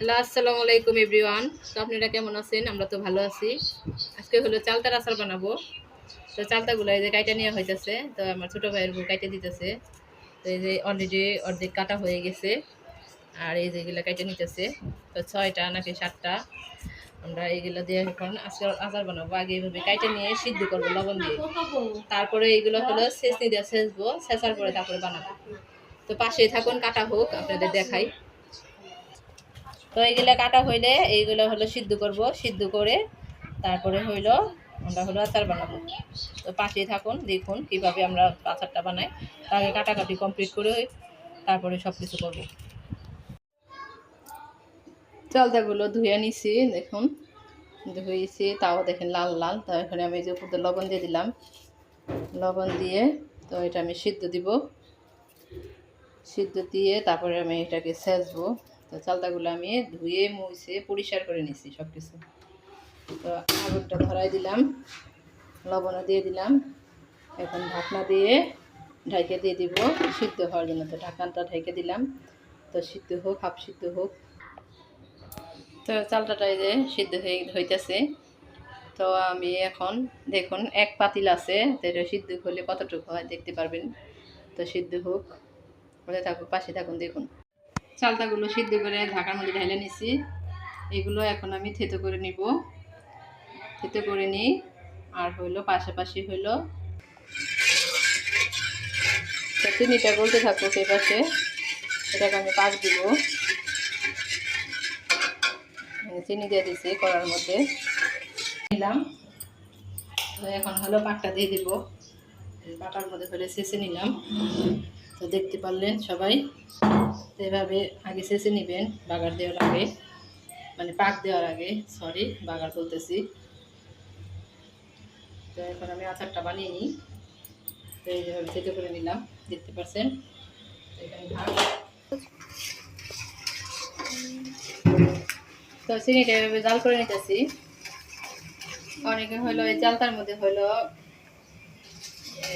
Hello, আসসালামু আলাইকুম everyone. তো আপনারা কেমন আছেন? আমরা তো ভালো আছি। আজকে হলো চালতার আচার বানাবো। তো চালতাগুলো এই যে কাইটা নেওয়া হইতেছে। তো আমার ছোট ভাইয়ের বউ কাইটে দিতেছে। তো এই যে অলরেডি অর্ধেক কাটা হয়ে গেছে। আর এই যে এগুলো কাইটে নিতেছে। তো 6টা নাকি 7টা আমরা এইগুলো দিয়ে এখন আজকে আচার বানাবো। আগে এইভাবে কাইটে নিয়ে সিদ্ধ করবো লবণ দিয়ে। তারপরে এইগুলো হলো ছেঁচনি দিয়ে ছেঁচবো, ছেঁচার পরে তারপরে বানাবো। তো পাশেই থাকুন, কাটা হোক, আপনাদের দেখাই। তো এইগুলো কাটা হইলে এইগুলো হলো সিদ্ধ করব, সিদ্ধ করে তারপরে হইলো আমরা হলো আচার বানাবো। তো পাশেই থাকুন, দেখুন কিভাবে আমরা আচারটা বানাই। আগে কাটাকাটি কমপ্লিট করে তারপরে সব কিছু করবো। চালতাগুলো ধুয়ে নিছি, দেখুন ধুয়েছি, তাও দেখেন লাল লাল। তো এখানে আমি যে উপর লবণ দিয়ে দিলাম, লবণ দিয়ে তো এটা আমি সিদ্ধ দিব। সিদ্ধ দিয়ে তারপরে আমি এটাকে ছেঁচবো। তো চালতাগুলো আমি ধুয়ে মুছে পরিষ্কার করে নিছি সব কিছু। তো আগুনটা ধরাই দিলাম, লবণও দিয়ে দিলাম। এখন ঢাকনা দিয়ে ঢাইকে দিয়ে দিব সিদ্ধ হওয়ার জন্য। তো ঢাকনাটা ঢেকে দিলাম। তো সিদ্ধ হোক, হাফ সিদ্ধ হোক। তো চালটাটা এই যে সিদ্ধ হইতেছে। তো আমি এখন দেখুন এক পাতিল আছে, তো এটা সিদ্ধ হলে কতটুকু হয় দেখতে পারবেন। তো সিদ্ধ হোক, বলে থাকুক, পাশে থাকুন, দেখুন চালতাগুলো সিদ্ধ করে ঢাকার মধ্যে ঢেলে নিছি। এগুলো এখন আমি থেতো করে নিব, থেতো করে নিই। আর হইলো পাশাপাশি হইলো চিনিটা গলতে থাকবো সেই পাশে। এটাকে আমি পাক দিব, চিনি দিয়ে দিছি কড়ার মধ্যে নিলাম। তো এখন হলো পাকটা দিয়ে দিব, পাটার মধ্যে ফেলে ছেঁচে নিলাম। তো দেখতে পারলেন সবাই, তো এভাবে আগে ছেঁচে নেবেন বাগার দেওয়ার আগে, মানে পাক দেওয়ার আগে, সরি বাগার বলতেছি। তো এখন আমি আচারটা বানিয়ে নিই। তো এইভাবে থেতো করে নিলাম, দেখতে পাচ্ছেন। তো এখানে তো চিনিটা এভাবে জাল করে নিতেছি। অনেকে হইলো এই চালতার মধ্যে হইলো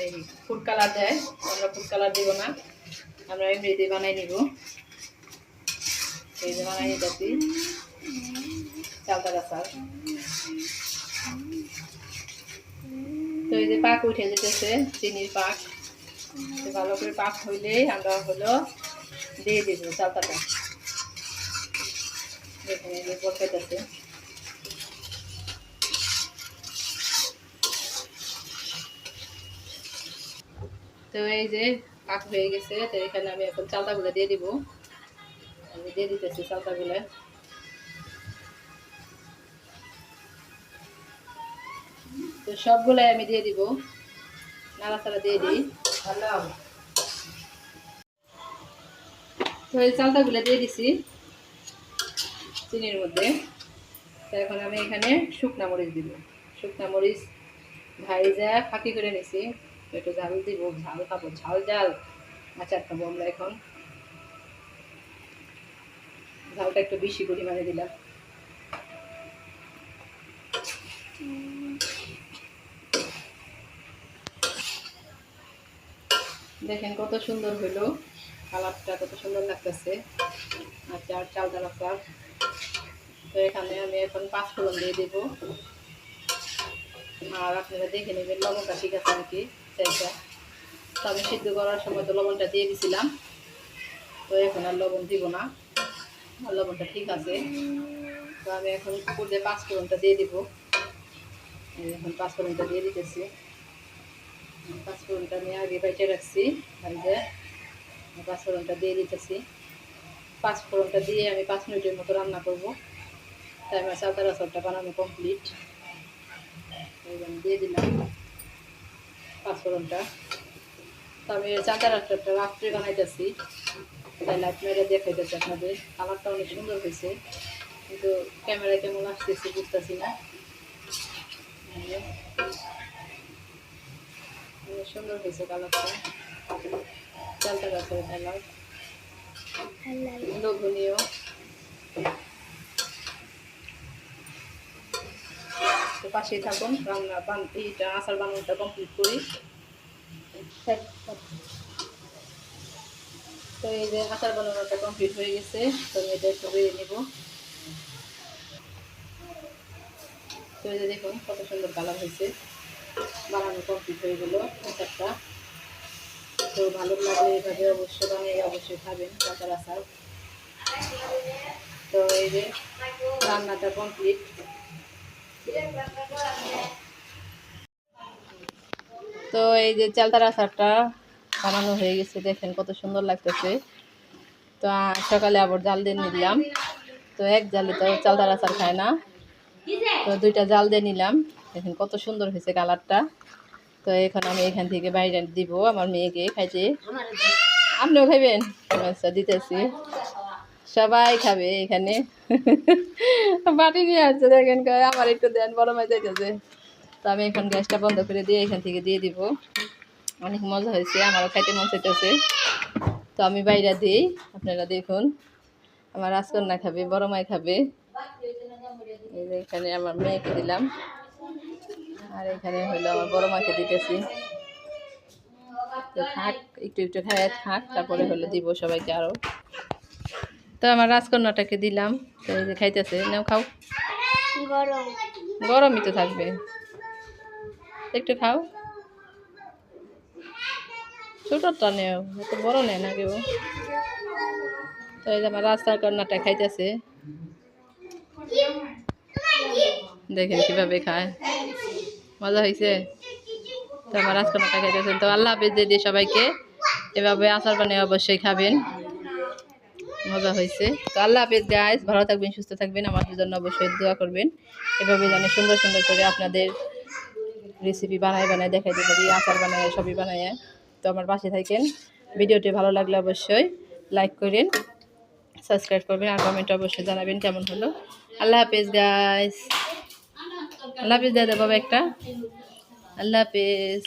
এই ফুড কালার দেয়, আমরা ফুড কালার দিব না, আমরা এমনিতেই বানাই নিব। এই যে বানাই নিতেছি চালতার আচার। তো এই যে পাক উঠে যেতেছে, চিনির পাক। ভালো করে পাক হইলেই আমরা হলো দিয়ে দিব চালতাটা। দেখুন এই যে বসাইতেছে। তো এই যে পাক হয়ে গেছে। তো এখানে আমি এখন চালতাগুলো দিয়ে দিব, আমি দিয়ে দিতেছি চালতাগুলো। তো সবগুলাই আমি দিয়ে দিব, নাড়াচাড়া দিয়ে দিই। তো এই চালতাগুলো দিয়ে দিছি চিনির মধ্যে। তো এখন আমি এখানে শুকনা মরিচ দিব, শুকনা মরিচ ভাইজা ফাঁকি করে নিছি। একটু ঝাল দিব, ঝাল খাবো, ঝাল ঝাল আচার খাবো আমরা এখন। ঝালটা একটু বেশি পরিমাণে দিলাম। দেখেন কত সুন্দর হইলো, কালারটা কত সুন্দর লাগতেছে আচার, চালতার আচার। তো এখানে আমি এখন 5 ফোড়ন দিয়ে দেবো। আর আপনারা দেখে নেবেন লবণটা ঠিক আছে নাকি চাইটা। তো আমি সিদ্ধ করার সময় তো লবণটা দিয়ে দিছিলাম, তো এখন আর লবণ দিব না, আর লবণটা ঠিক আছে। তো আমি এখন উপর দিয়ে 5 ফোড়নটা দিয়ে দিব। এখন 5 ফোড়নটা দিয়ে দিতেছি। 5 ফোড়নটা আমি আগে বাইটে রাখছি, আর যে 5 ফোড়নটা দিয়ে দিতেছি। 5 ফোড়নটা দিয়ে আমি 5 মিনিটের মতো রান্না করব। তাই আমার চালতার আচারটা বানানো কমপ্লিট। দিয়ে দিলাম 5 ফোড়নটা। তো আমি চালতার আচারটা রাত্রে বানাইতেছি, তাই লাইট মেরে দেখাইতেছি আপনাদের। কালারটা অনেক সুন্দর হয়েছে, কিন্তু ক্যামেরায় কেমন আসতেছে বুঝতেছি না। অনেক সুন্দর হয়েছে কালারটা, চালতা গাছের কালার, লোভনীয়। তো পাশেই থাকুন, রান্না এইটা আচার বানানোটা কমপ্লিট করি। তো এই যে আচার বানানোটা কমপ্লিট হয়ে গেছে। তো আমি এটা একটু বেরিয়ে নেব। তো এই যে দেখুন কত সুন্দর কালার হয়েছে, বানানো কমপ্লিট হয়ে গেলো আচারটা। তো ভালো লাগলে এভাবে অবশ্যই বানিয়ে অবশ্যই খাবেন চালতার আচার। তো এই যে রান্নাটা কমপ্লিট। তো এই যে চালতার আচারটা বানানো হয়ে গেছে, দেখেন কত সুন্দর লাগতেছে। তো সকালে আবার জাল দিয়ে নিলাম, তো এক জালে তো চালতার আচার খায় না, তো 2টা জাল দিয়ে নিলাম। দেখেন কত সুন্দর হয়েছে কালারটা। তো এখন আমি এখান থেকে বাইরে দিব আমার মেয়েকে খাইতে। আপনিও খাইবেন? আচ্ছা দিতেছি, সবাই খাবে এখানে। বাটি নিয়ে আসছে, দেখেন আমার একটু দেন, বড় মাছ যাইতেছে। তো আমি এখন গ্যাসটা বন্ধ করে দিয়ে এখান থেকে দিয়ে দিব। অনেক মজা হয়েছে, আমারও খাইতে মন চাইতেছে। তো আমি বাইরে দিই, আপনারা দেখুন। আমার রাজকন্যা খাবে, বড় মাই খাবে। এই যে এখানে আমার মেয়েকে দিলাম, আর এখানে হলো আমার বড় মাকে দিতেছি। তো থাক, একটু একটু খায় থাক, তারপরে হলো দিব সবাইকে আরও। তো আমার রাজকন্যাটাকে দিলাম, তো এই যে খাইতেছে। নাও খাও, গরমই তো থাকবে, একটু খাও। ছোটটা নেও, এত বড় নেয় না কেউ। তো এই যে আমার রাজকন্যাটা খাইতেছে, দেখেন কিভাবে খায়, মজা হয়েছে। তো আমার রাজকন্যাটা খাইতেছেন। তো আল্লাহ হাফেজ দিয়ে সবাইকে, এভাবে আচার বানিয়ে অবশ্যই খাবেন, মজা হয়েছে। তো আল্লাহ হাফেজ গাইস, ভালো থাকবেন, সুস্থ থাকবেন, আমাদের জন্য অবশ্যই দোয়া করবেন। এভাবে জানি সুন্দর সুন্দর করে আপনাদের রেসিপি বানায় দেখাইতে পারি, আচার বানায় সবই বানায়। তো আমার পাশে থাকেন, ভিডিওটি ভালো লাগলে অবশ্যই লাইক করেন, সাবস্ক্রাইব করবেন, আর কমেন্টে অবশ্যই জানাবেন কেমন হলো। আল্লাহ হাফেজ গাইস, আল্লাহ হাফেজ দাদা বাবা একটা, আল্লাহ হাফেজ।